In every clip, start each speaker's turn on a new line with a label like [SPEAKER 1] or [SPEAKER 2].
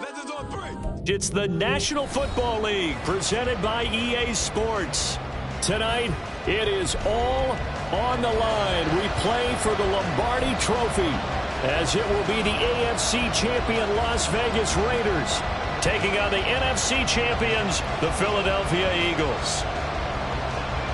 [SPEAKER 1] Legends on 3.
[SPEAKER 2] It's the National Football League presented by EA Sports. Tonight, it is all on the line. We play for the Lombardi Trophy, as it will be the AFC champion Las Vegas Raiders taking on the NFC champions, the Philadelphia Eagles.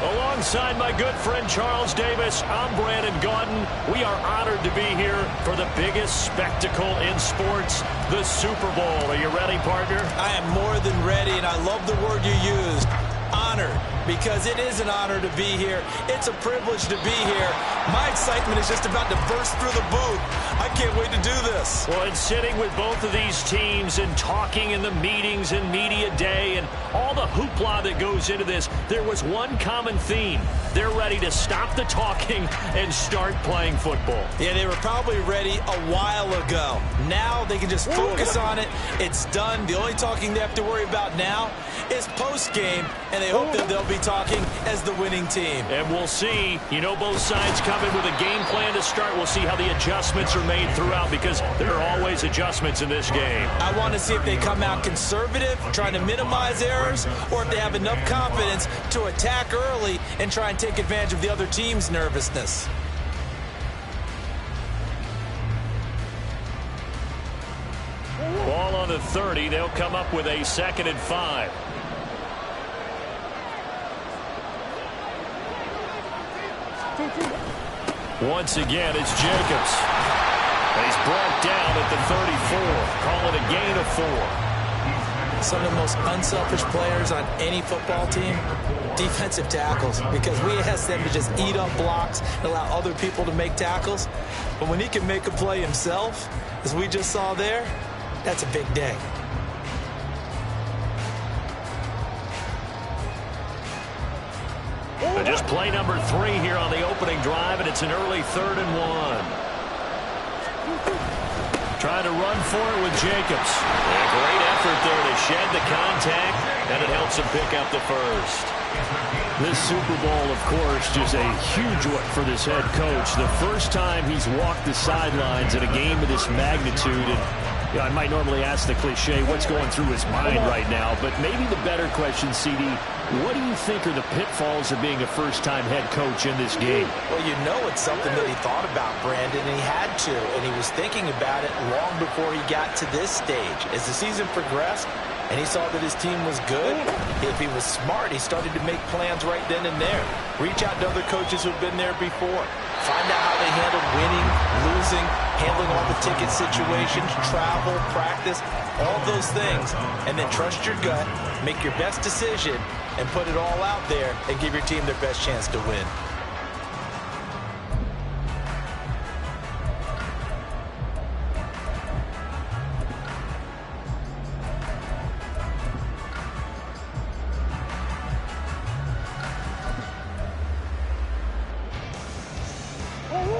[SPEAKER 2] Alongside my good friend Charles Davis, I'm Brandon Gaudin. We are honored to be here for the biggest spectacle in sports, the Super Bowl. Are you ready, partner?
[SPEAKER 3] I am more than ready, and I love the word you used, honored, because it is an honor to be here. It's a privilege to be here. My excitement is just about to burst through the booth. I can't wait to do this.
[SPEAKER 2] Well, and sitting with both of these teams and talking in the meetings and media day and all the hoopla that goes into this, there was one common theme. They're ready to stop the talking and start playing football.
[SPEAKER 3] Yeah, they were probably ready a while ago. Now they can just focus on it. It's done. The only talking they have to worry about now is post-game, and they hope that they'll be talking as the winning team.
[SPEAKER 2] And we'll see. You know, both sides come in with a game plan to start. We'll see how the adjustments are made throughout, because there are always adjustments in this game.
[SPEAKER 3] I want to see if they come out conservative, trying to minimize errors, or if they have enough confidence to attack early and try and take advantage of the other team's nervousness.
[SPEAKER 2] Ball on the 30. They'll come up with a 2nd and 5. Once again, it's Jacobs. He's brought down at the 34. Call it a gain of 4.
[SPEAKER 3] Some of the most unselfish players on any football team, defensive tackles, because we ask them to just eat up blocks and allow other people to make tackles. But when he can make a play himself, as we just saw there, that's a big day.
[SPEAKER 2] And just play number 3 here on the opening drive, and it's an early 3rd and 1. Trying to run for it with Jacobs. A great effort there to shed the contact, and it helps him pick up the first. This Super Bowl, of course, just a huge one for this head coach. The first time he's walked the sidelines in a game of this magnitude. And you know, I might normally ask the cliche, what's going through his mind right now? But maybe the better question, CD, what do you think are the pitfalls of being a first-time head coach in this game?
[SPEAKER 3] Well, you know it's something that he thought about, Brandon, and he had to. And he was thinking about it long before he got to this stage. As the season progressed, and he saw that his team was good, if he was smart, he started to make plans right then and there. Reach out to other coaches who've been there before. Find out how they handled winning, losing, handling all the ticket situations, travel, practice, all those things. And then trust your gut, make your best decision, and put it all out there and give your team their best chance to win.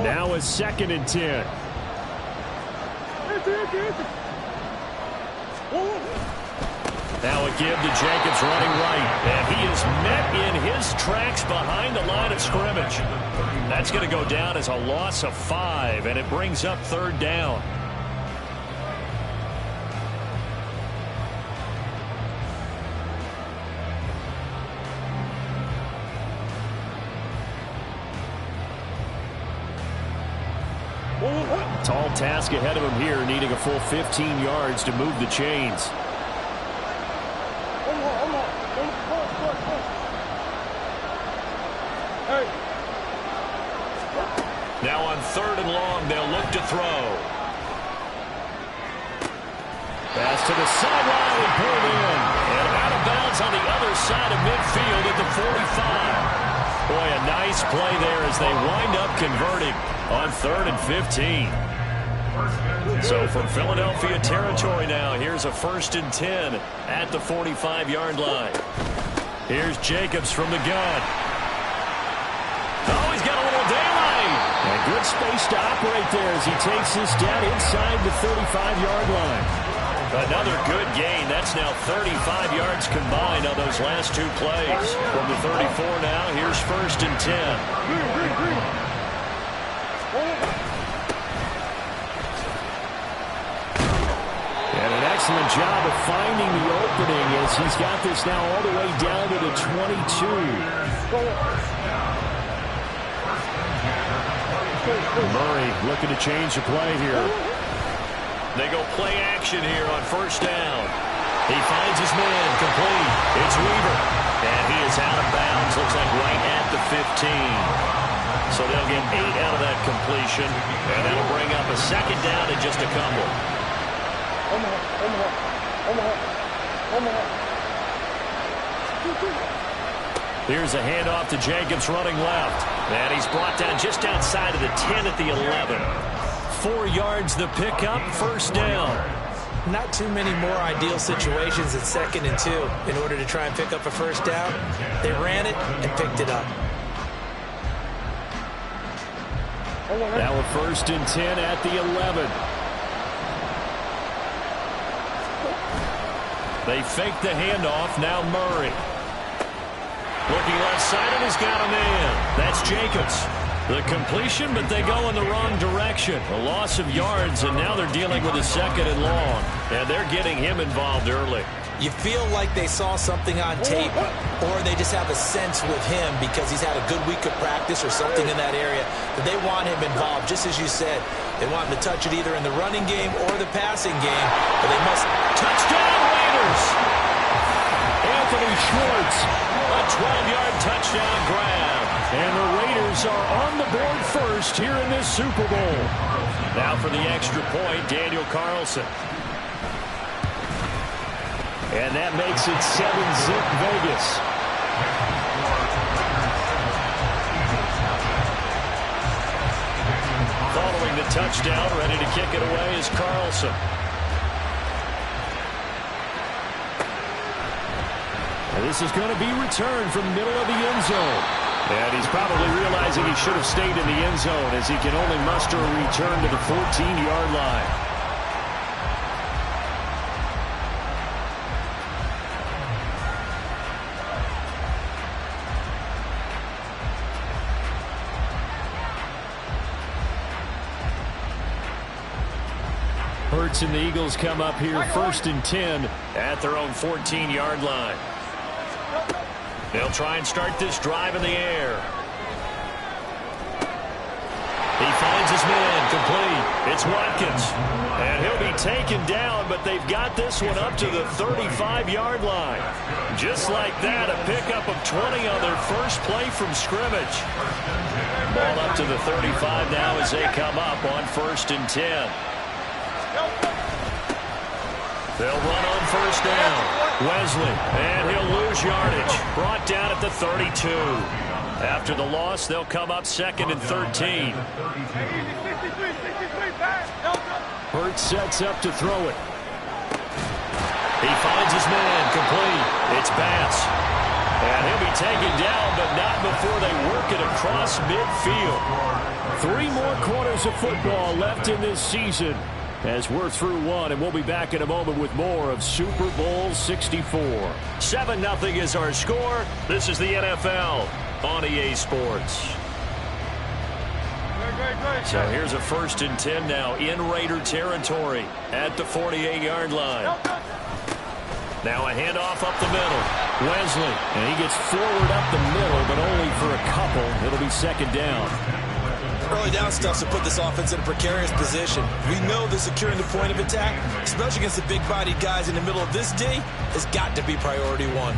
[SPEAKER 2] Now a 2nd and 10. Now a give to Jacobs running right. And he is met in his tracks behind the line of scrimmage. That's going to go down as a loss of 5, and it brings up 3rd down. Tall task ahead of him here, needing a full 15 yards to move the chains. Now on 3rd and long, they'll look to throw. Pass to the sideline and pulled in. And out of bounds on the other side of midfield at the 45. Boy, a nice play there as they wind up converting on 3rd and 15. So from Philadelphia territory now, here's a 1st and 10 at the 45-yard line. Here's Jacobs from the gun. Oh, he's got a little daylight. And good space to operate there as he takes this down inside the 35-yard line. Another good gain. That's now 35 yards combined on those last 2 plays. From the 34 now, here's 1st and 10. excellent job of finding the opening as he's got this now all the way down to the 22. Murray looking to change the play here. They go play action here on first down. He finds his man complete. It's Weaver. And he is out of bounds. Looks like right at the 15. So they'll get 8 out of that completion. And that'll bring up a second down and just a couple. Here's a handoff to Jacobs running left. And he's brought down just outside of the 10 at the 11. 4 yards the pickup, first down.
[SPEAKER 3] Not too many more ideal situations at 2nd and 2 in order to try and pick up a first down. They ran it and picked it up.
[SPEAKER 2] Now a 1st and 10 at the 11. They fake the handoff. Now Murray. Looking left side, and he's got a man. That's Jacobs. The completion, but they go in the wrong direction. A loss of yards, and now they're dealing with a 2nd and long. And they're getting him involved early.
[SPEAKER 3] You feel like they saw something on tape, or they just have a sense with him because he's had a good week of practice or something in that area that they want him involved. Just as you said, they want him to touch it either in the running game or the passing game, but they must. Touchdown, Raiders!
[SPEAKER 2] Anthony Schwartz, a 12-yard touchdown grab. And the Raiders are on the board first here in this Super Bowl. Now for the extra point, Daniel Carlson. And that makes it 7-zip Vegas. Following the touchdown, ready to kick it away is Carlson. And this is going to be returned from the middle of the end zone. And he's probably realizing he should have stayed in the end zone as he can only muster a return to the 14-yard line. Hurts and the Eagles come up here 1st and 10 at their own 14-yard line. They'll try and start this drive in the air. He finds his man complete. It's Watkins. And he'll be taken down, but they've got this one up to the 35-yard line. Just like that, a pickup of 20 on their first play from scrimmage. Ball up to the 35 now as they come up on 1st and 10. They'll run on first down. Wesley, and he'll lose yardage. Brought down at the 32. After the loss, they'll come up 2nd and 13. Hurts sets up to throw it. He finds his man complete. It's Bass. And he'll be taken down, but not before they work it across midfield. 3 more quarters of football left in this season, as we're through one, and we'll be back in a moment with more of Super Bowl 64. 7-0 is our score. This is the NFL on EA Sports. So here's a 1st and 10 now in Raider territory at the 48-yard line. Now a handoff up the middle. Wesley, and he gets forward up the middle, but only for a couple. It'll be 2nd down.
[SPEAKER 3] Early down stuff to put this offense in a precarious position. We know that securing the point of attack, especially against the big-bodied guys in the middle of this D, has got to be priority 1.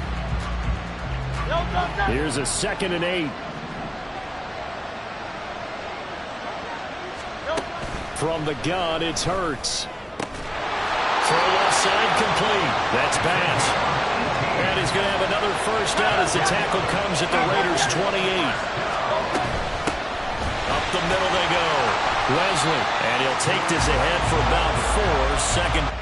[SPEAKER 2] Here's a 2nd and 8. From the gun, it's Hurts. Throw left side complete. That's Bass. And he's going to have another first down as the tackle comes at the Raiders' 28. Up the middle they go. Wesley, and he'll take this ahead for about 4 seconds.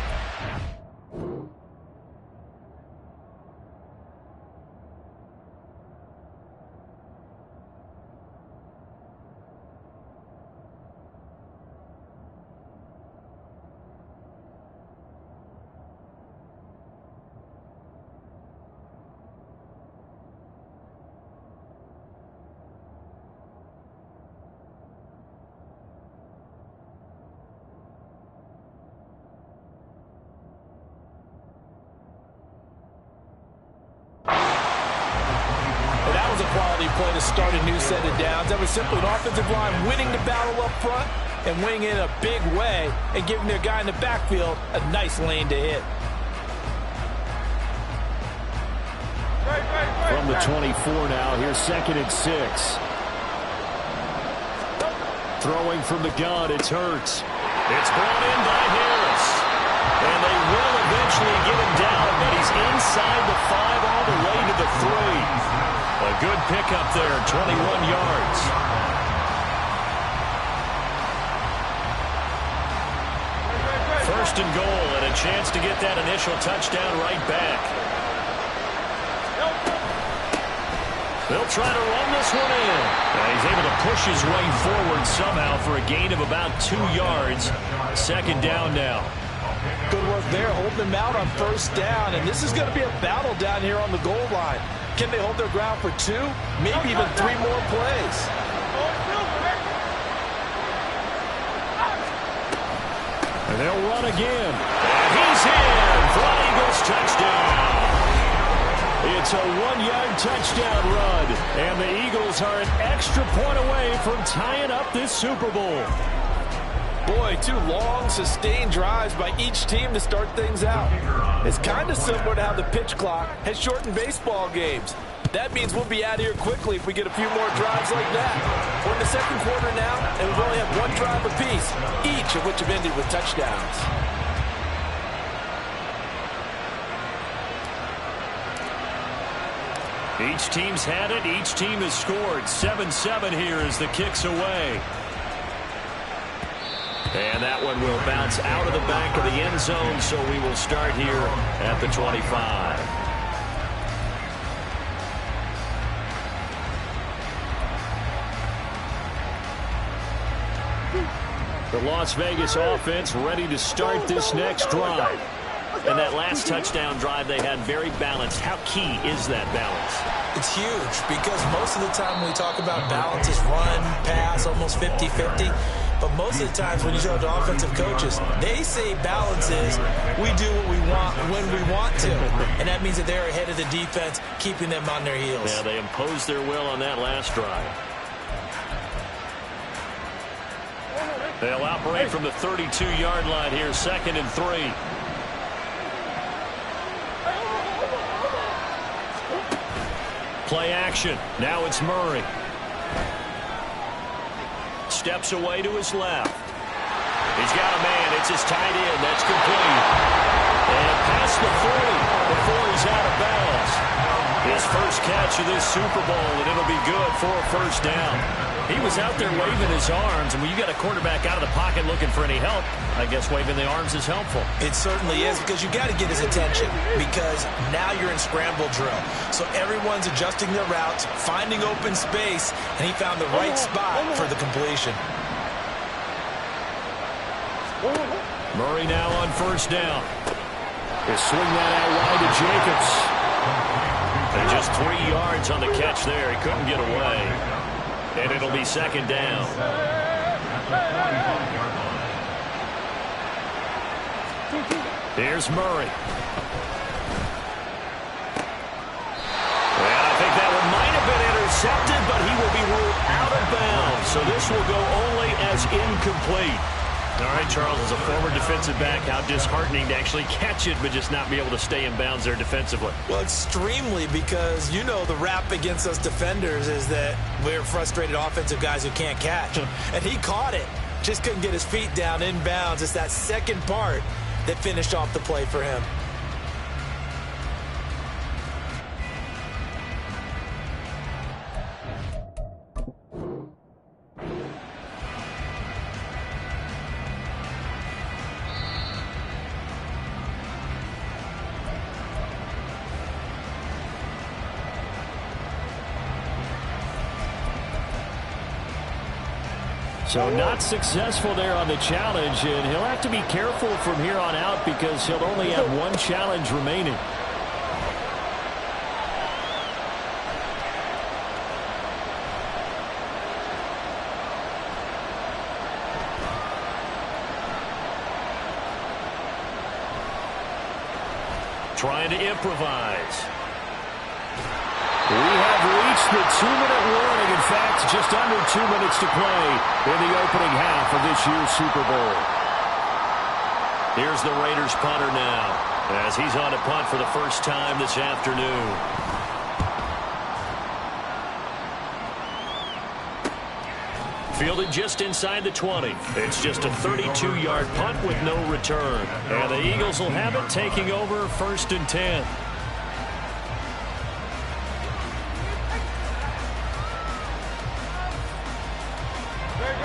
[SPEAKER 3] start a new set of downs. That was simply an offensive line winning the battle up front and winning in a big way and giving their guy in the backfield a nice lane to hit.
[SPEAKER 2] From the 24 now, here's 2nd and 6. Throwing from the gun, it's Hurts. It's brought in by Harris. And they will eventually get him down, but he's inside the 5 all the way to the 3. A good pickup there, 21 yards. First and goal, and a chance to get that initial touchdown right back. They'll try to run this one in. He's able to push his way forward somehow for a gain of about 2 yards. 2nd down now.
[SPEAKER 3] Good work there, holding them out on 1st down. And this is going to be a battle down here on the goal line. Can they hold their ground for 2, maybe even 3 more plays?
[SPEAKER 2] And they'll run again. And he's in for an Eagles touchdown. It's a 1-yard touchdown run. And the Eagles are an extra point away from tying up this Super Bowl.
[SPEAKER 3] Boy, 2 long, sustained drives by each team to start things out. It's kind of similar to how the pitch clock has shortened baseball games. That means we'll be out of here quickly if we get a few more drives like that. We're in the 2nd quarter now, and we've only had 1 drive apiece, each of which have ended with touchdowns.
[SPEAKER 2] Each team's had it. Each team has scored. 7-7 here as the kick's away. And that one will bounce out of the back of the end zone, so we will start here at the 25. The Las Vegas offense ready to start this next drive. And that last touchdown drive they had very balanced. How key is that balance?
[SPEAKER 3] It's huge because most of the time when we talk about balance is run, pass, almost 50-50. But most of the times when you talk to offensive coaches, they say balance is we do what we want when we want to. And that means that they're ahead of the defense, keeping them on their heels.
[SPEAKER 2] Yeah, they imposed their will on that last drive. They'll operate from the 32-yard line here, 2nd and 3. Play action. Now it's Murray. Steps away to his left. He's got a man. It's his tight end. That's complete. And past the 40 before he's out of bounds. His first catch of this Super Bowl, and it'll be good for a 1st down. He was out there waving his arms, and when you got a quarterback out of the pocket looking for any help, I guess waving the arms is helpful.
[SPEAKER 3] It certainly is, because you got to get his attention, because now you're in scramble drill. So everyone's adjusting their routes, finding open space, and he found the right spot for the completion.
[SPEAKER 2] Murray now on 1st down. He'll swing that out wide to Jacobs. And just 3 yards on the catch there. He couldn't get away. And it'll be 2nd down. Here's Murray. And I think that one might have been intercepted, but he will be ruled out of bounds. So this will go only as incomplete. All right, Charles, as a former defensive back, how disheartening to actually catch it, but just not be able to stay in bounds there defensively.
[SPEAKER 3] Well, extremely, because you know the rap against us defenders is that we're frustrated offensive guys who can't catch. And he caught it. Just couldn't get his feet down in bounds. It's that second part that finished off the play for him.
[SPEAKER 2] So not successful there on the challenge, and he'll have to be careful from here on out because he'll only have 1 challenge remaining. Trying to improvise. We have reached the 2-minute warning. In fact, just under 2 minutes to play in the opening half of this year's Super Bowl. Here's the Raiders punter now, as he's on to punt for the first time this afternoon. Fielded just inside the 20. It's just a 32-yard punt with no return. And the Eagles will have it, taking over 1st and 10.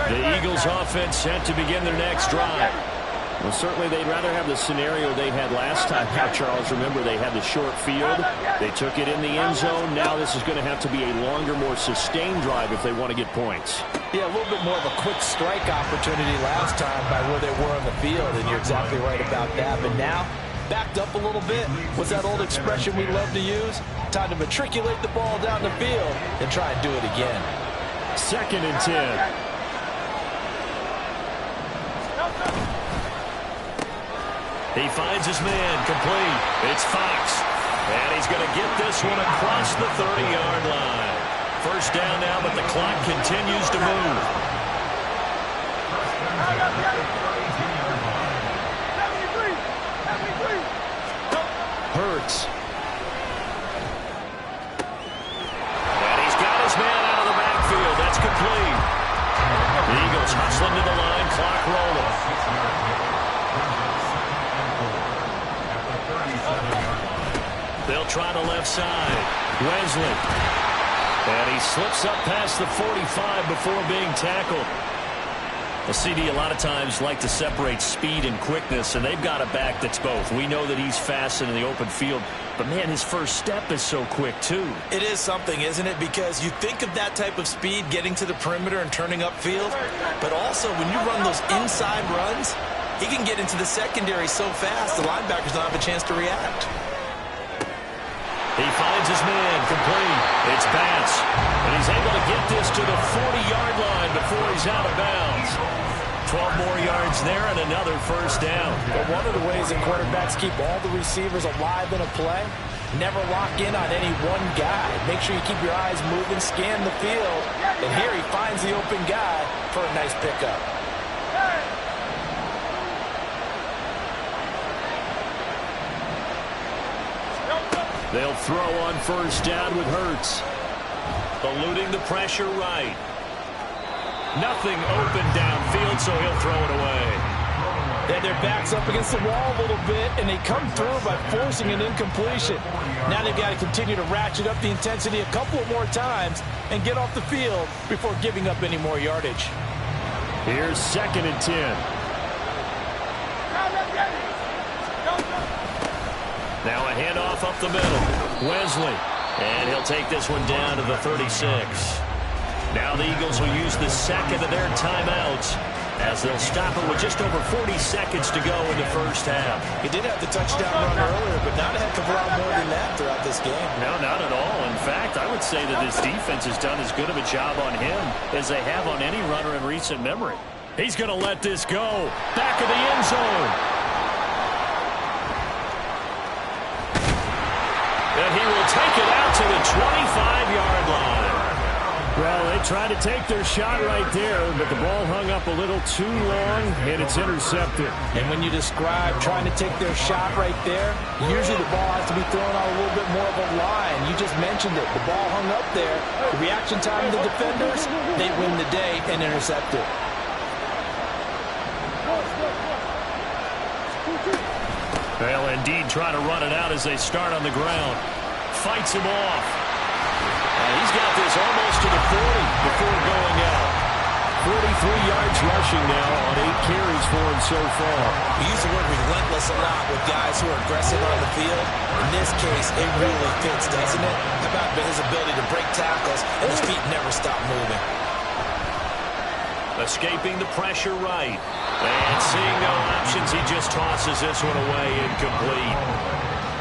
[SPEAKER 2] The Eagles offense set to begin their next drive. Well, certainly they'd rather have the scenario they had last time. Now, Charles, remember they had the short field. They took it in the end zone. Now this is going to have to be a longer, more sustained drive if they want to get points.
[SPEAKER 3] Yeah, a little bit more of a quick strike opportunity last time by where they were on the field, and you're exactly right about that. But now, backed up a little bit. What's that old expression we love to use? Time to matriculate the ball down the field and try and do it again.
[SPEAKER 2] 2nd and 10. He finds his man, complete. It's Fox. And he's going to get this one across the 30-yard line. First down now, but the clock continues to move. Hurts. And he's got his man out of the backfield. That's complete. The Eagles hustling to the line, clock rolling. They'll try the left side. Wesley. And he slips up past the 45 before being tackled. The CD a lot of times like to separate speed and quickness, and they've got a back that's both. We know that he's fast in the open field, but, man, his first step is so quick, too.
[SPEAKER 3] It is something, isn't it? Because you think of that type of speed getting to the perimeter and turning upfield, but also when you run those inside runs, he can get into the secondary so fast the linebackers don't have a chance to react.
[SPEAKER 2] He finds his man, complete. It's Bass. And he's able to get this to the 40-yard line before he's out of bounds. 12 more yards there and another first down.
[SPEAKER 3] But one of the ways that quarterbacks keep all the receivers alive in a play, never lock in on any one guy. Make sure you keep your eyes moving, scan the field. And here he finds the open guy for a nice pickup.
[SPEAKER 2] They'll throw on first down with Hurts. Eluding the pressure right. Nothing open downfield, so he'll throw it away.
[SPEAKER 3] And their back's up against the wall a little bit, and they come through by forcing an incompletion. Now they've got to continue to ratchet up the intensity a couple of more times and get off the field before giving up any more yardage.
[SPEAKER 2] Here's 2nd and 10. Now a handoff up the middle. Wesley. And he'll take this one down to the 36. Now the Eagles will use the second of their timeouts as they'll stop it with just over 40 seconds to go in the first half.
[SPEAKER 3] He did have the touchdown run earlier, but not a heck of a lot more than that throughout this game.
[SPEAKER 2] No, not at all. In fact, I would say that this defense has done as good of a job on him as they have on any runner in recent memory. He's going to let this go. Back of the end zone. And he will take it out to the 25-yard line. Well, they tried to take their shot right there, but the ball hung up a little too long, and it's intercepted.
[SPEAKER 3] And when you describe trying to take their shot right there, usually the ball has to be thrown on a little bit more of a line. You just mentioned it. The ball hung up there. The reaction time of the defenders, they win the day and intercept it.
[SPEAKER 2] They'll indeed try to run it out as they start on the ground. Fights him off. And he's got this almost to the 40 before going out. 43 yards rushing now on 8 carries for him so far.
[SPEAKER 3] We use the word relentless a lot with guys who are aggressive on the field. In this case, it really fits, doesn't it? How about his ability to break tackles and his feet never stop moving?
[SPEAKER 2] Escaping the pressure right. And seeing no options, he just tosses this one away incomplete.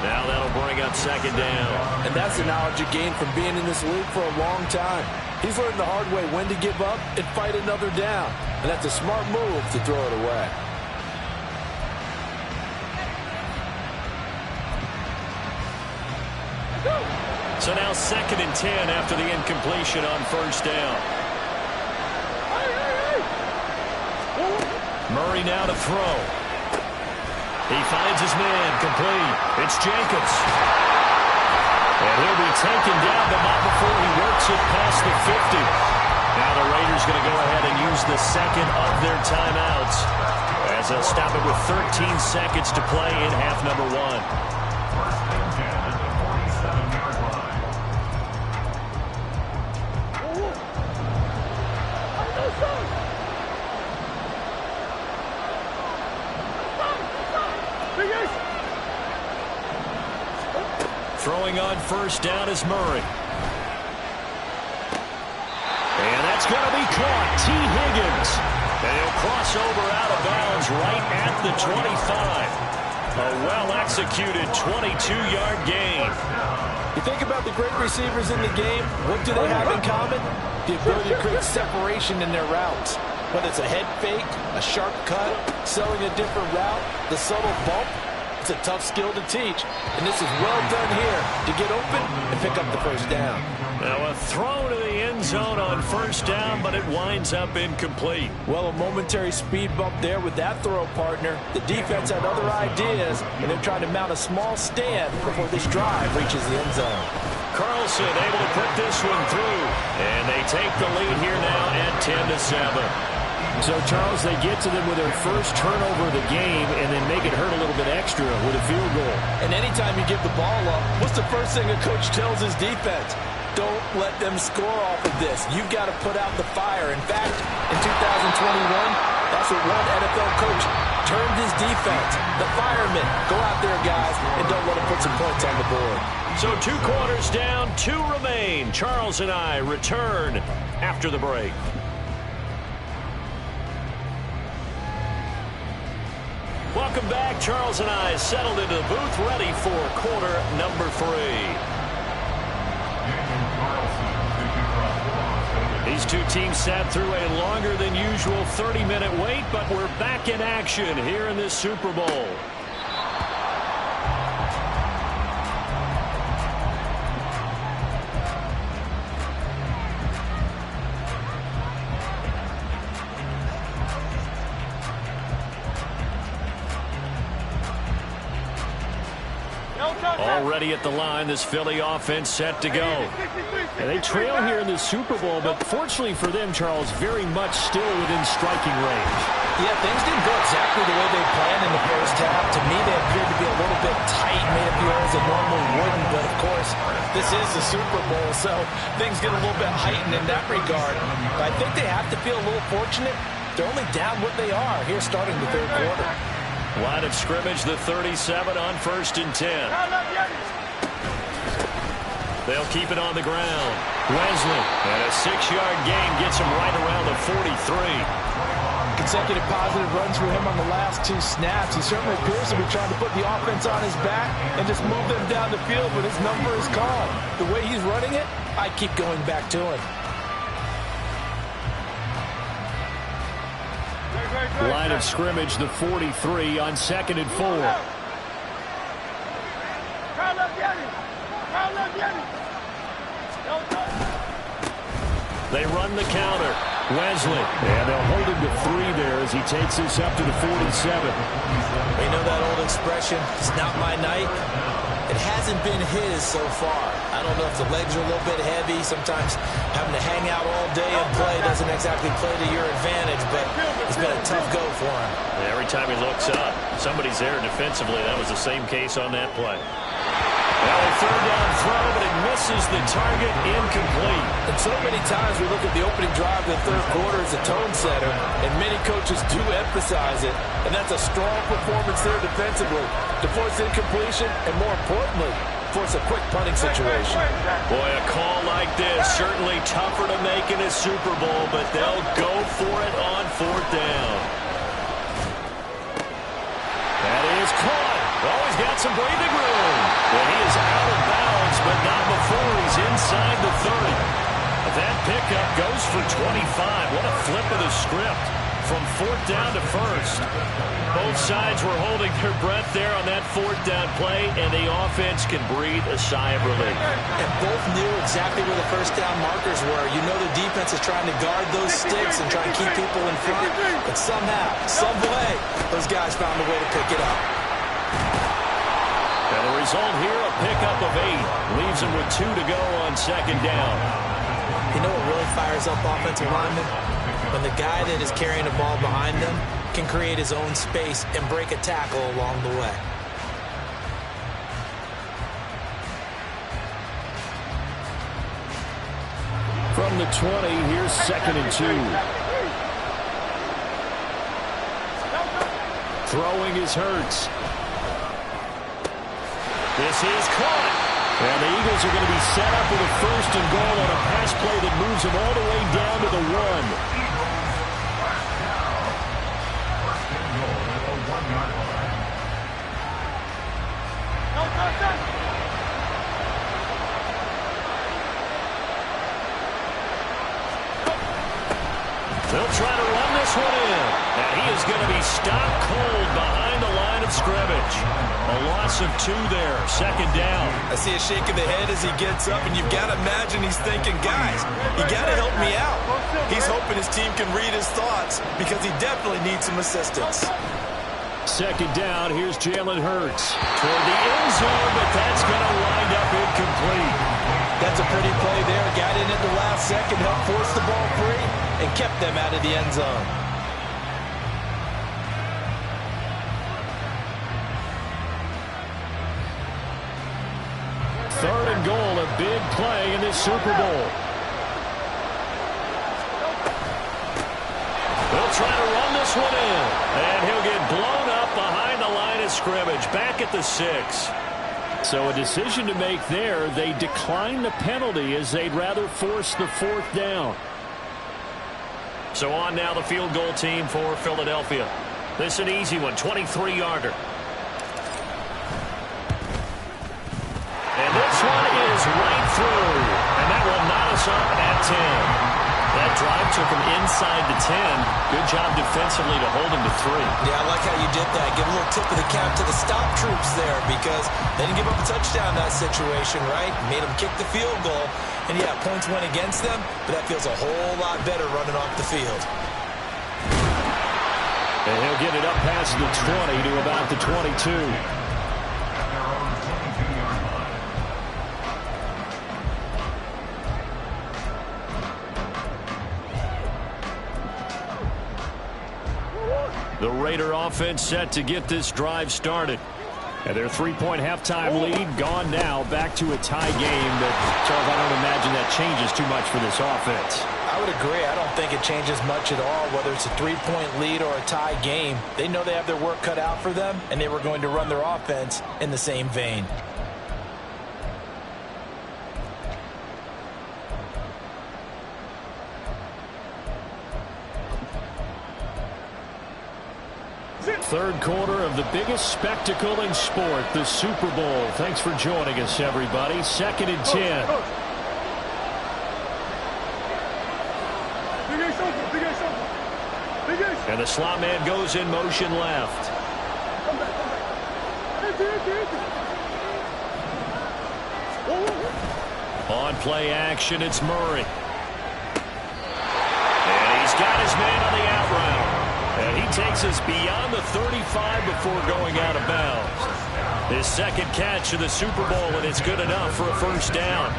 [SPEAKER 2] Now that'll bring up second down.
[SPEAKER 3] And that's the knowledge you gain from being in this league for a long time. He's learned the hard way when to give up and fight another down. And that's a smart move to throw it away.
[SPEAKER 2] So now 2nd and 10 after the incompletion on first down. Murray now to throw. He finds his man complete. It's Jacobs. And he'll be taken down, but not before he works it past the 50. Now the Raiders going to go ahead and use the second of their timeouts as they'll stop it with 13 seconds to play in half number 1. Throwing on first down is Murray. And that's going to be caught. T. Higgins. And he'll cross over out of bounds right at the 25. A well-executed 22-yard gain.
[SPEAKER 3] You think about the great receivers in the game, what do they have in common? The ability to create separation in their routes. Whether it's a head fake, a sharp cut, selling a different route, the subtle bump. It's a tough skill to teach, and this is well done here to get open and pick up the first down.
[SPEAKER 2] Now a throw to the end zone on first down, but it winds up incomplete.
[SPEAKER 3] Well, a momentary speed bump there with that throw, partner. The defense had other ideas, and they're trying to mount a small stand before this drive reaches the end zone.
[SPEAKER 2] Carlson able to put this one through, and they take the lead here now at 10-7.
[SPEAKER 1] So, Charles, they get to them with their first turnover of the game and then make it hurt a little bit extra with a field goal.
[SPEAKER 3] And anytime you give the ball up, what's the first thing a coach tells his defense? Don't let them score off of this. You've got to put out the fire. In fact, in 2021, that's what one NFL coach termed his defense. The firemen. Go out there, guys, and don't let them put some points on the board.
[SPEAKER 2] So 2 quarters down, 2 remain. Charles and I return after the break. Welcome back. Charles and I settled into the booth, ready for quarter number 3. These two teams sat through a longer than usual 30-minute wait, but we're back in action here in this Super Bowl. Already at the line, this Philly offense set to go.
[SPEAKER 1] And they trail here in the Super Bowl, but fortunately for them, Charles, very much still within striking range.
[SPEAKER 3] Yeah, things didn't go exactly the way they planned in the first half. To me, they appeared to be a little bit tight, made a few errors that normal wouldn't. But, of course, this is the Super Bowl, so things get a little bit heightened in that regard. But I think they have to feel a little fortunate. They're only down what they are here starting the third quarter.
[SPEAKER 2] Line of scrimmage, the 37 on 1st and 10. They'll keep it on the ground. Wesley, and a 6-yard gain gets him right around the 43.
[SPEAKER 3] Consecutive positive runs for him on the last 2 snaps. He certainly appears to be trying to put the offense on his back and just move them down the field, but his number is called. The way he's running it, I keep going back to him.
[SPEAKER 1] Line of scrimmage, the 43 on 2nd and 4.
[SPEAKER 2] They run the counter. Wesley.
[SPEAKER 1] And they'll hold him to 3 there as he takes this up to the 47.
[SPEAKER 3] You know that old expression, it's not my night? It hasn't been his so far. I don't know if the legs are a little bit heavy. Sometimes having to hang out all day and play doesn't exactly play to your advantage, but it's been a tough go for him.
[SPEAKER 2] Every time he looks up, somebody's there defensively. That was the same case on that play. Well, a 3rd down throw, but it misses the target, incomplete.
[SPEAKER 3] And so many times we look at the opening drive of the third quarter as a tone setter, and many coaches do emphasize it, and that's a strong performance there defensively to force incompletion and, more importantly, force a quick punting situation.
[SPEAKER 2] Boy, a call like this, certainly tougher to make in a Super Bowl, but they'll go for it on 4th down. That is caught. Oh, he's got some breathing room. Well, he is out of bounds, but not before he's inside the 30. That pickup goes for 25. What a flip of the script. from 4th down to 1st. Both sides were holding their breath there on that 4th down play, and the offense can breathe a sigh of relief.
[SPEAKER 3] And both knew exactly where the first down markers were. You know the defense is trying to guard those sticks and try and keep people in front, but somehow, some way, those guys found a way to pick it up.
[SPEAKER 2] And the result here, a pickup of 8. Leaves them with 2 to go on 2nd down.
[SPEAKER 3] You know what really fires up offensive linemen? When the guy that is carrying the ball behind them can create his own space and break a tackle along the way.
[SPEAKER 1] From the 20, here's 2nd and 2. Throwing is Hurts.
[SPEAKER 2] This is caught.
[SPEAKER 1] And the Eagles are going to be set up with a 1st and goal on a pass play that moves them all the way down to the 1.
[SPEAKER 2] They'll try to run this one in. And he is going to be stopped cold behind the line of scrimmage. A loss of 2 there. 2nd down.
[SPEAKER 3] I see a shake of the head as he gets up, and you've got to imagine he's thinking, guys, you got to help me out. He's hoping his team can read his thoughts because he definitely needs some assistance.
[SPEAKER 1] 2nd down, here's Jalen Hurts.
[SPEAKER 2] Toward the end zone, but that's going to wind up incomplete.
[SPEAKER 3] That's a pretty play there. Got in at the last second, helped force the ball free, and kept them out of the end zone.
[SPEAKER 1] Third and goal, a big play in this Super Bowl.
[SPEAKER 2] They'll try to run this one in. And he'll get blown up behind the line of scrimmage. Back at the 6.
[SPEAKER 1] So a decision to make there. They decline the penalty as they'd rather force the 4th down.
[SPEAKER 2] So on now the field goal team for Philadelphia. This is an easy one, 23-yarder. And this one is right through. And that will knot us up at 10. That drive took him inside the 10. Good job defensively to hold him to 3.
[SPEAKER 3] Yeah, I like how you did that. Give a little tip of the cap to the stop troops there because they didn't give up a touchdown in that situation, right? Made them kick the field goal. And, yeah, points went against them, but that feels a whole lot better running off the field.
[SPEAKER 1] And he'll get it up past the 20 to about the 22. The Raider offense set to get this drive started. And their 3-point halftime lead gone now, back to a tie game. But, Charles, I don't imagine that changes too much for this offense.
[SPEAKER 3] I would agree. I don't think it changes much at all, whether it's a 3-point lead or a tie game. They know they have their work cut out for them, and they were going to run their offense in the same vein.
[SPEAKER 1] Third quarter of the biggest spectacle in sport, the Super Bowl. Thanks for joining us, everybody. 2nd and 10.
[SPEAKER 2] And the slot man goes in motion left.
[SPEAKER 1] On play action, it's Murray.
[SPEAKER 2] And he's got his man on the out route. And he takes us beyond the 35 before going out of bounds. His 2nd catch of the Super Bowl, and it's good enough for a 1st down.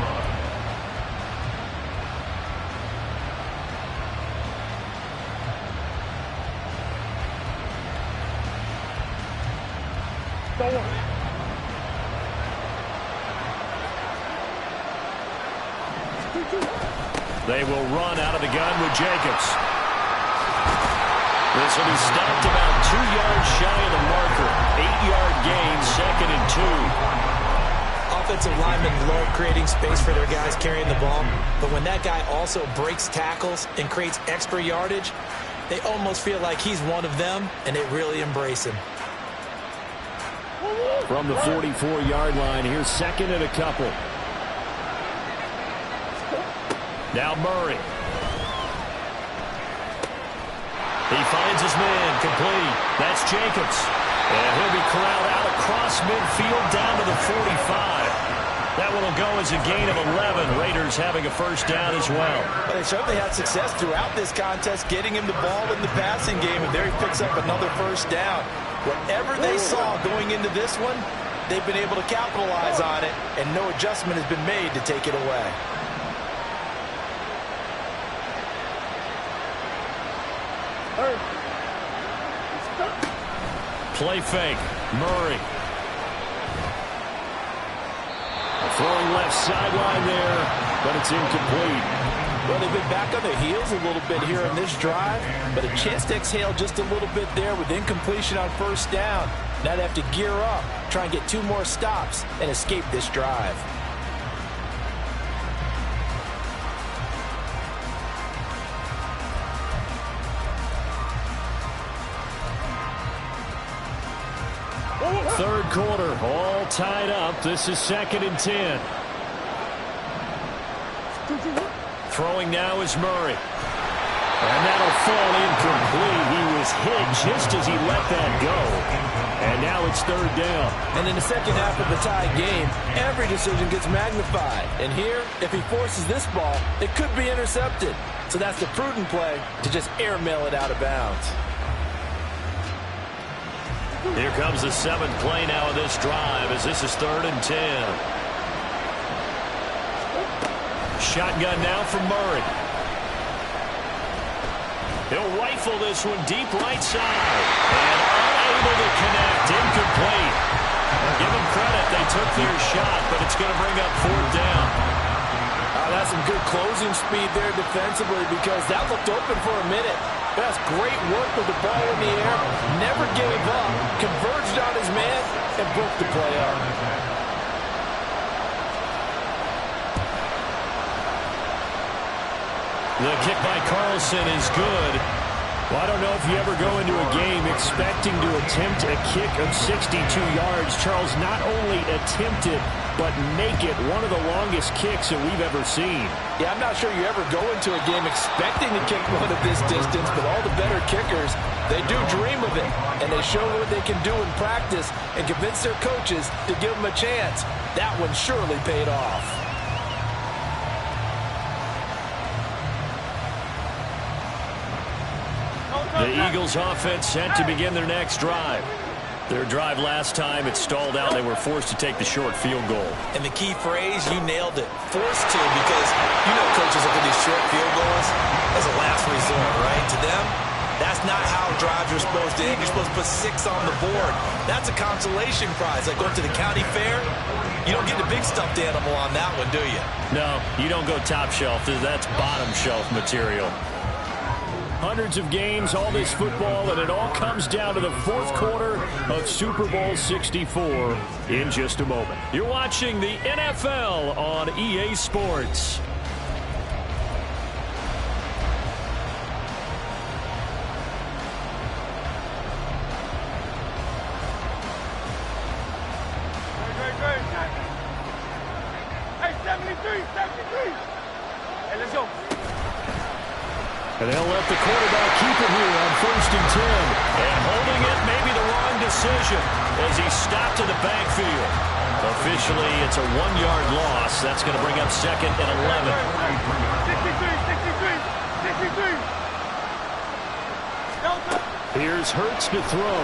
[SPEAKER 2] They will run out of the gun with Jacobs. This will be stopped about 2 yards shy of the marker. 8-yard gain, 2nd and 2.
[SPEAKER 3] Offensive linemen love creating space for their guys carrying the ball, but when that guy also breaks tackles and creates extra yardage, they almost feel like he's one of them, and they really embrace him.
[SPEAKER 1] From the 44-yard line, here's 2nd and a couple.
[SPEAKER 2] Now Murray. He finds his man, complete. That's Jacobs. And he'll be corralled out across midfield down to the 45. That one will go as a gain of 11. Raiders having a first down as well.
[SPEAKER 3] Well, they certainly had success throughout this contest, getting him the ball in the passing game, and there he picks up another first down. Whatever they saw going into this one, they've been able to capitalize on it, and no adjustment has been made to take it away.
[SPEAKER 2] Play fake. Murray.
[SPEAKER 1] Throwing left sideline there, but it's incomplete.
[SPEAKER 3] Well, they've been back on their heels a little bit here in this drive, but a chance to exhale just a little bit there with incompletion on first down. Now they have to gear up, try and get 2 more stops, and escape this drive.
[SPEAKER 1] Third quarter, all tied up. This is 2nd and 10.
[SPEAKER 2] Throwing now is Murray.
[SPEAKER 1] And that'll fall incomplete. He was hit just as he let that go. And now it's 3rd down.
[SPEAKER 3] And in the second half of the tie game, every decision gets magnified. And here, if he forces this ball, it could be intercepted. So that's the prudent play to just airmail it out of bounds.
[SPEAKER 2] Here comes the 7th play now of this drive as this is 3rd and 10. Shotgun now from Murray. He'll rifle this one deep right side. And unable to connect. Incomplete. Give them credit. They took their shot, but it's going to bring up 4th down.
[SPEAKER 3] That's some good closing speed there defensively because that looked open for a minute. That's great work with the ball in the air. Never gave up. Converged on his man and broke the play up.
[SPEAKER 2] The kick by Carlson is good.
[SPEAKER 1] Well, I don't know if you ever go into a game expecting to attempt a kick of 62 yards. Charles, not only attempt it, but make it one of the longest kicks that we've ever seen.
[SPEAKER 3] Yeah, I'm not sure you ever go into a game expecting to kick one of this distance, but all the better kickers, they do dream of it, and they show what they can do in practice and convince their coaches to give them a chance. That one surely paid off.
[SPEAKER 2] The Eagles offense set to begin their next drive. Their drive last time, it stalled out. They were forced to take the short field goal.
[SPEAKER 3] And the key phrase, you nailed it. Forced to, because you know coaches look at these short field goals as a last resort, right? To them, that's not how drives are supposed to end. You're supposed to put 6 on the board. That's a consolation prize. Like going to the county fair, you don't get the big stuffed animal on that one, do you?
[SPEAKER 2] No, you don't go top shelf. That's bottom shelf material.
[SPEAKER 1] Hundreds of games, all this football, and it all comes down to the 4th quarter of Super Bowl 64 in just a moment.
[SPEAKER 2] You're watching the NFL on EA Sports.
[SPEAKER 4] Hey, 73. Hey, let's go.
[SPEAKER 1] And they'll let the quarterback keep it here on 1st and 10.
[SPEAKER 2] And holding it may be the wrong decision as he stopped in the backfield. Officially, it's a 1-yard loss. That's going to bring up 2nd and 11.
[SPEAKER 4] 63.
[SPEAKER 1] Here's Hurts to throw.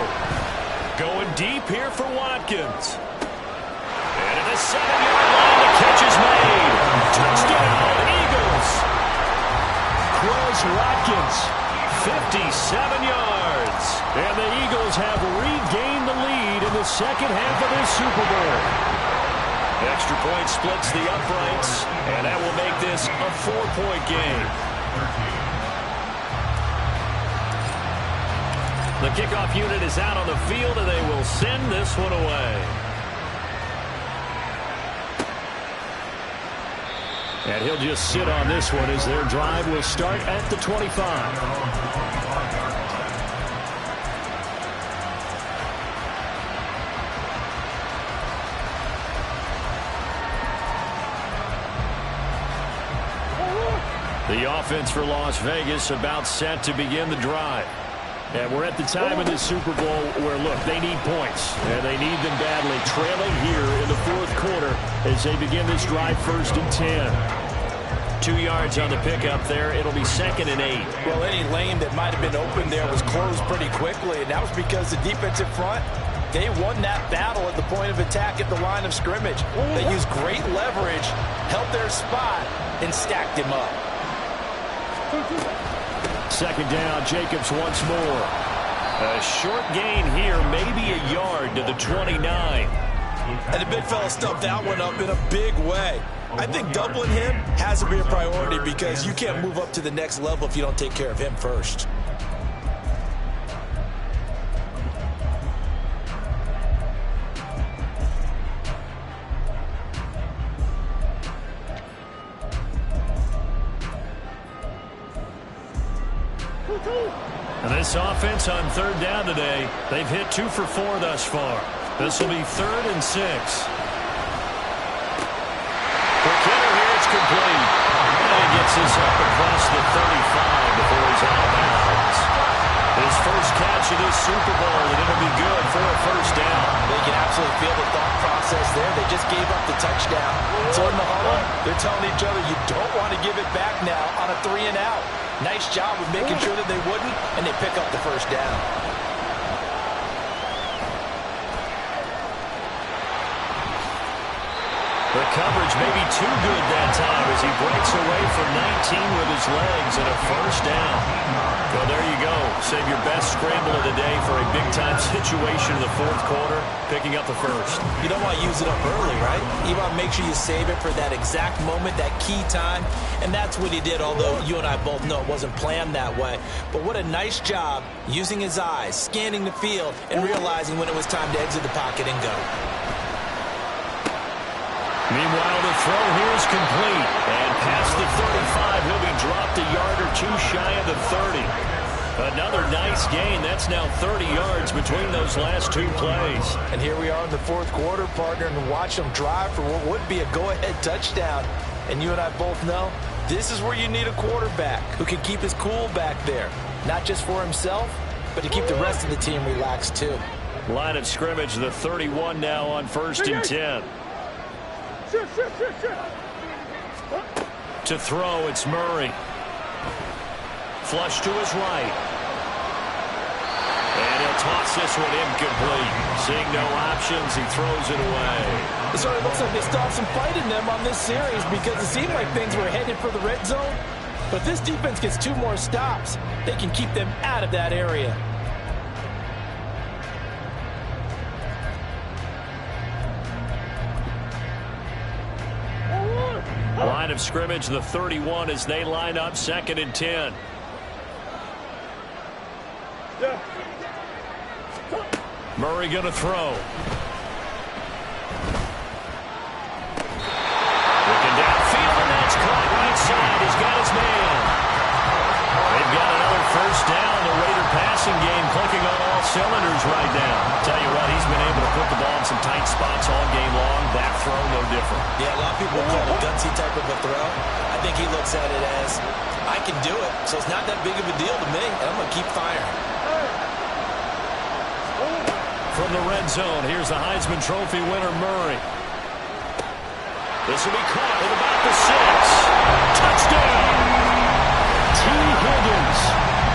[SPEAKER 2] Going deep here for Watkins. And at the 7-yard line, the catch is made. Touchdown, Eagles.
[SPEAKER 1] Watkins,
[SPEAKER 2] 57 yards.
[SPEAKER 1] and the Eagles have regained the lead in the second half of this Super Bowl.
[SPEAKER 2] Extra point splits the uprights, and that will make this a 4-point game. The kickoff unit is out on the field, and they will send this one away.
[SPEAKER 1] And he'll just sit on this one as their drive will start at the 25.
[SPEAKER 2] The offense for Las Vegas about set to begin the drive.
[SPEAKER 1] And we're at the time in this Super Bowl where, look, they need points, and they need them badly. Trailing here in the fourth quarter as they begin this drive, 1st and 10.
[SPEAKER 2] 2 yards on the pickup there. It'll be 2nd and 8.
[SPEAKER 3] Well, any lane that might have been open there was closed pretty quickly, and that was because the defensive front, they won that battle at the point of attack at the line of scrimmage. They used great leverage, held their spot, and stacked him up.
[SPEAKER 1] 2nd down, Jacobs once more.
[SPEAKER 2] A short gain here, maybe a yard to the 29.
[SPEAKER 3] And the big fella stuffed that one up in a big way. I think doubling him has to be a priority because you can't move up to the next level if you don't take care of him first.
[SPEAKER 2] And this offense on 3rd down today, they've hit 2 for 4 thus far. This will be 3rd and 6. It's complete. And he gets this up across the 35 before he's out of bounds. His first catch of this Super Bowl, and it'll be good for a 1st down.
[SPEAKER 3] They can absolutely feel the thought process there. They just gave up the touchdown. So in the huddle, they're telling each other, you don't want to give it back now on a 3 and out. Nice job of making sure that they wouldn't, and they pick up the 1st down.
[SPEAKER 2] The coverage may be too good that time as he breaks away from 19 with his legs and a 1st down. Well, there you go. Save your best scramble of the day for a big-time situation in the 4th quarter, picking up the 1st.
[SPEAKER 3] You don't want to use it up early, right? You want to make sure you save it for that exact moment, that key time, and that's what he did, although you and I both know it wasn't planned that way. But what a nice job using his eyes, scanning the field, and realizing when it was time to exit the pocket and go.
[SPEAKER 2] Meanwhile, the throw here is complete. And past the 35, he'll be dropped a yard or 2 shy of the 30. Another nice gain. That's now 30 yards between those last 2 plays.
[SPEAKER 3] And here we are in the 4th quarter, partner, and watch them drive for what would be a go-ahead touchdown. And you and I both know this is where you need a quarterback who can keep his cool back there. Not just for himself, but to keep the rest of the team relaxed too.
[SPEAKER 2] Line of scrimmage, the 31 now on 1st and 10. To throw, it's Murray. Flush to his right. And he'll toss this one incomplete. Seeing no options, he throws it away.
[SPEAKER 3] So it looks like they stopped some fight in them on this series because it seemed like things were headed for the red zone. But if this defense gets 2 more stops, they can keep them out of that area.
[SPEAKER 2] Line of scrimmage, the 31 as they line up 2nd and 10. Murray going to throw. Looking downfield, and that's caught right side. He's got his man. They've got another 1st down. The Raider passing game clicking on all cylinders right now. Tell you what, he's been able to put the ball in some tight spots all game long. That throw, no different.
[SPEAKER 3] Yeah, a lot of people call it a gutsy type of a throw. I think he looks at it as, I can do it, so it's not that big of a deal to me, and I'm going to keep firing.
[SPEAKER 2] From the red zone, here's the Heisman Trophy winner, Murray. This will be caught at about the 6. Touchdown! T. Higgins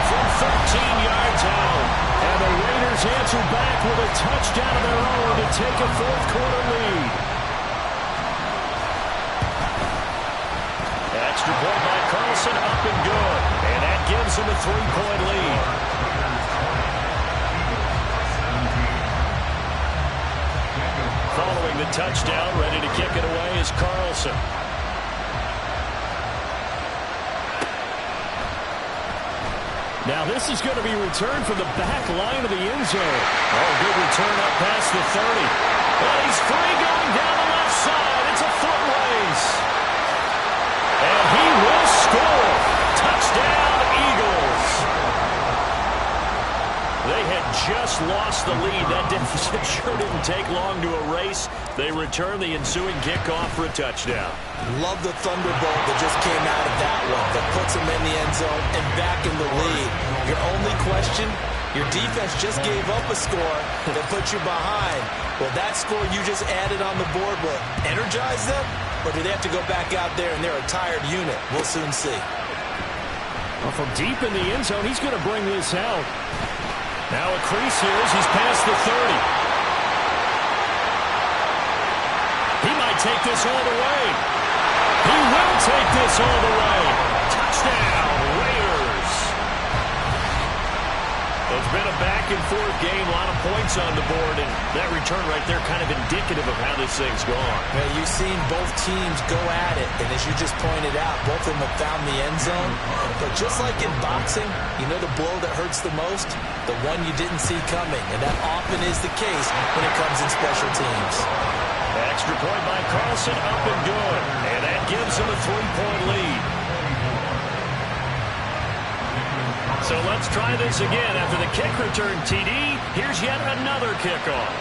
[SPEAKER 2] from 13 yards out. And the Raiders answer back with a touchdown of their own to take a 4th quarter lead. Extra point by Carlson, up and good. And that gives him a 3-point lead. Following the touchdown, ready to kick it away is Carlson.
[SPEAKER 1] Now this is going to be returned from the back line of the end zone.
[SPEAKER 2] Oh, good return up past the 30. And he's free going down the left side. It's a foot race. And he will score. Touchdown, Eagles. They had just lost the lead. That deficit sure didn't take long to erase. They return the ensuing kickoff for a touchdown.
[SPEAKER 3] Love the thunderbolt that just came out of that one. That puts him in the end zone and back in the lead. Your only question, Your defense just gave up a score that put you behind. Well, that score you just added on the board will energize them, or do they have to go back out there and they're a tired unit? We'll soon see.
[SPEAKER 1] Well, from deep in the end zone, he's going to bring this out. Now a crease here as he's past the 30. He might take this all the way. He will take this all the way. Touchdown, Raiders.
[SPEAKER 2] It's been a back-and-forth game, a lot of points on the board, and that return right there kind of indicative of how this thing's gone.
[SPEAKER 3] Yeah, you've seen both teams go at it, and as you just pointed out, both of them have found the end zone. But just like in boxing, you know the blow that hurts the most? The one you didn't see coming, and that often is the case when it comes in special teams.
[SPEAKER 2] Extra point by Carlson, up and good, and that gives him a 3-point lead. So let's try this again. After the kick return TD, here's yet another kickoff.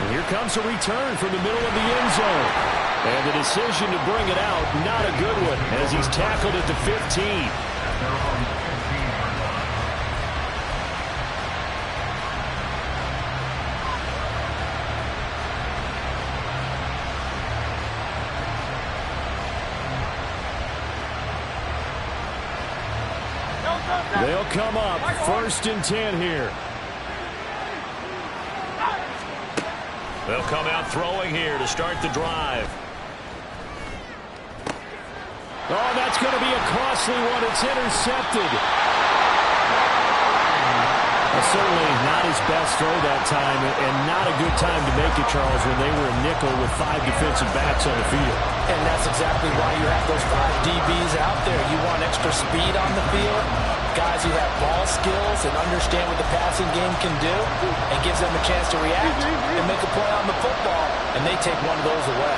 [SPEAKER 1] And here comes a return from the middle of the end zone. And the decision to bring it out, not a good one, as he's tackled at the 15. They'll come up, 1st and 10 here.
[SPEAKER 2] They'll come out throwing here to start the drive.
[SPEAKER 1] Oh, that's going to be a costly one. It's intercepted. Certainly not his best throw that time, and not a good time to make it, Charles, when they were a nickel with 5 defensive backs on the field.
[SPEAKER 3] And that's exactly why you have those 5 DBs out there. You want extra speed on the field, guys who have ball skills and understand what the passing game can do, and gives them a chance to react and make a play on the football, and they take one of those away.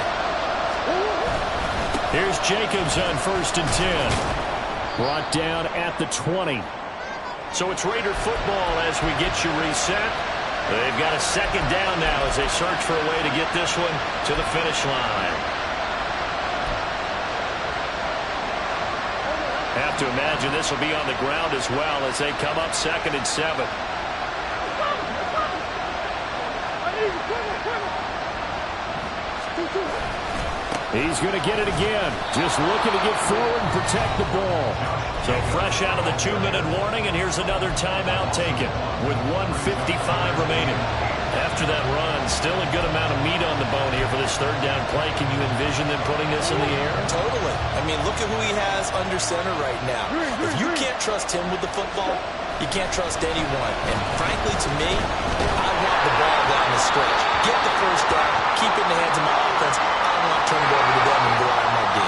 [SPEAKER 1] Here's Jacobs on 1st and 10. Brought down at the 20.
[SPEAKER 2] So it's Raider football as we get you reset. They've got a 2nd down now as they search for a way to get this one to the finish line. Have to imagine this will be on the ground as well as they come up 2nd and 7.
[SPEAKER 1] He's going to get it again. Just looking to get forward and protect the ball.
[SPEAKER 2] So fresh out of the 2-minute warning, and here's another timeout taken with 1:55 remaining. After that run, still a good amount of meat on the bone here for this 3rd down play. Can you envision them putting this in the air?
[SPEAKER 3] Totally. I mean, look at who he has under center right now. If you can't trust him with the football, you can't trust anyone. And frankly, to me, I want the ball down the stretch. Get the 1st down, keep it in the hands of my offense. I don't want to turn it over to them and go out of my D.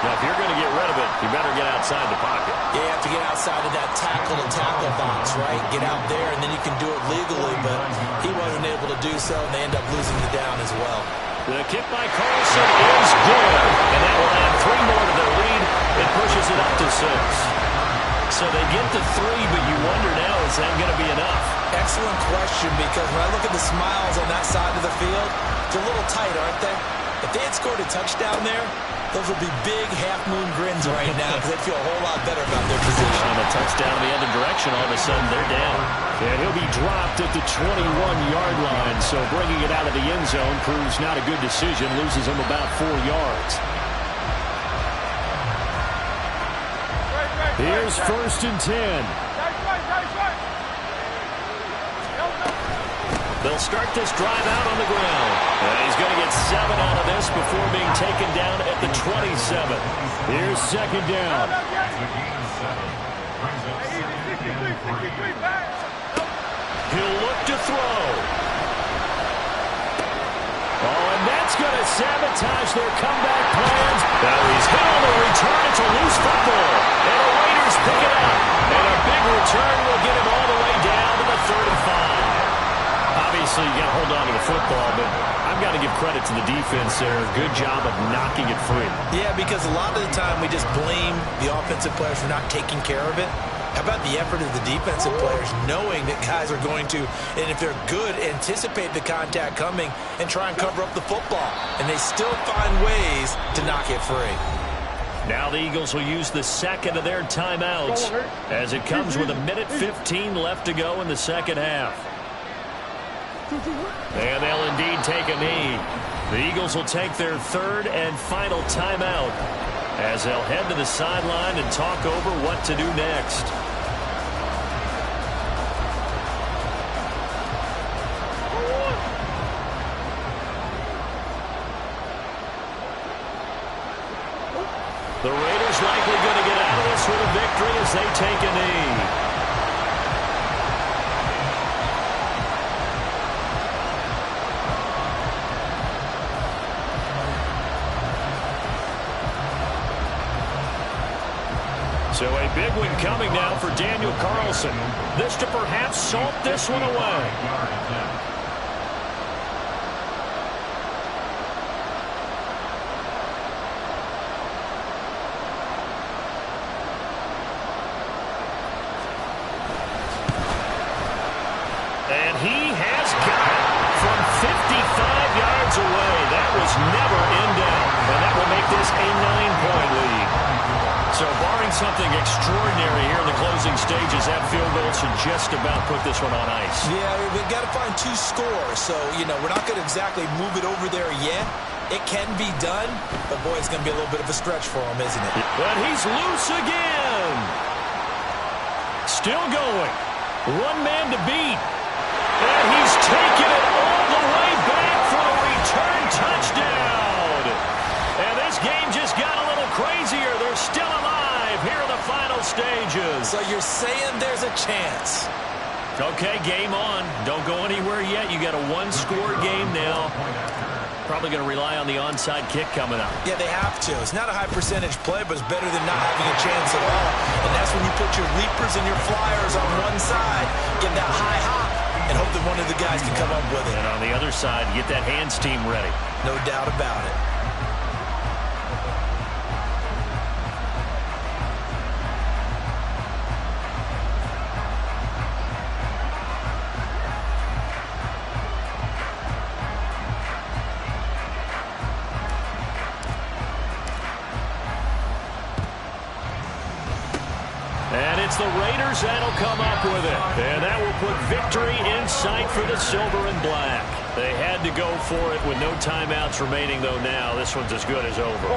[SPEAKER 2] Now, if you're going to get rid of it, you better get outside the pocket.
[SPEAKER 3] Yeah, you have to get outside of that tackle-to-tackle box, right? Get out there, and then you can do it legally, but he wasn't able to do so, and they end up losing the down as well.
[SPEAKER 2] The kick by Carlson is good, and that will add 3 more to their lead. It pushes it up to 6. So they get to 3, but you wonder now, is that going to be enough?
[SPEAKER 3] Excellent question, because when I look at the smiles on that side of the field, they're a little tight, aren't they? If they had scored a touchdown there, those would be big half-moon grins right now because they'd feel a whole lot better about their position.
[SPEAKER 2] On a touchdown in the other direction, all of a sudden they're down.
[SPEAKER 1] And he'll be dropped at the 21-yard line, so bringing it out of the end zone proves not a good decision, loses him about 4 yards. Here's 1st and 10.
[SPEAKER 2] They'll start this drive out on the ground. And he's going to get 7 out of this before being taken down at the 27.
[SPEAKER 1] Here's 2nd down.
[SPEAKER 2] He'll look to throw.
[SPEAKER 1] Oh, and that's going to sabotage their comeback plans.
[SPEAKER 2] Now he's hit on the return. It's a loose football. And the Raiders pick it up. And a big return will get him all the way down to the 35. Obviously, you got to hold on to the football, but I've got to give credit to the defense there. Good job of knocking it free.
[SPEAKER 3] Yeah, because a lot of the time we just blame the offensive players for not taking care of it. How about the effort of the defensive players knowing that guys are going to, and if they're good, anticipate the contact coming and try and cover up the football. And they still find ways to knock it free.
[SPEAKER 2] Now the Eagles will use the second of their timeouts as it comes with 1:15 left to go in the second half. And they'll indeed take a knee. The Eagles will take their third and final timeout as they'll head to the sideline and talk over what to do next. The Raiders likely going to get out of this with a victory as they take a knee. So a big one coming now for Daniel Carlson. This to perhaps salt this one away. And he has got it from 55 yards away. That was never in doubt. And that will make this a 9-point lead. So barring something extraordinary here in the closing stages, that field goal should just about put this one on ice.
[SPEAKER 3] Yeah, we've got to find 2 scores. So, we're not going to exactly move it over there yet. It can be done, but, boy, it's going to be a little bit of a stretch for him, isn't it?
[SPEAKER 2] But he's loose again. Still going. One man to beat. And he's taken it all the way back for a return touchdown. And this game just got a little crazier. They're still alive here in the final stages.
[SPEAKER 3] So you're saying there's a chance.
[SPEAKER 2] Okay, game on. Don't go anywhere yet. You got a 1-score game now. Probably going to rely on the onside kick coming up.
[SPEAKER 3] Yeah, they have to. It's not a high percentage play, but it's better than not having a chance at all. And that's when you put your leapers and your flyers on one side, get that high hop, and hope that one of the guys can come up with it.
[SPEAKER 2] And on the other side, get that hands team ready.
[SPEAKER 3] No doubt about it.
[SPEAKER 2] And it's the Raiders that'll come up with it. And that will put victory in sight for the silver and black. They had to go for it with no timeouts remaining, though now this one's as good as over.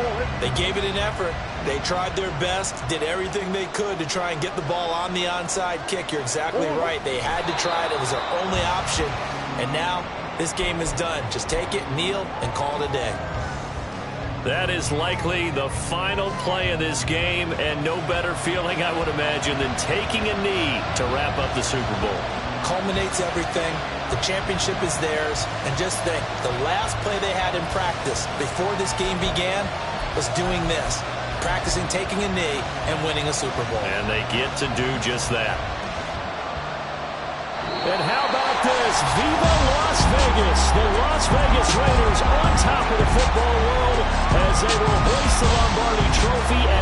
[SPEAKER 3] They gave it an effort. They tried their best, did everything they could to try and get the ball on the onside kick. You're exactly right. They had to try it. It was their only option. And now this game is done. Just take it, kneel, and call it a day.
[SPEAKER 2] That is likely the final play of this game, and no better feeling, I would imagine, than taking a knee to wrap up the Super Bowl.
[SPEAKER 3] Culminates everything. The championship is theirs. And just think, the last play they had in practice before this game began was doing this, practicing taking a knee and winning a Super Bowl.
[SPEAKER 2] And they get to do just that. And how about this? Viva Las Vegas! The Las Vegas Raiders on top of the football world as they will hoist the Lombardi Trophy as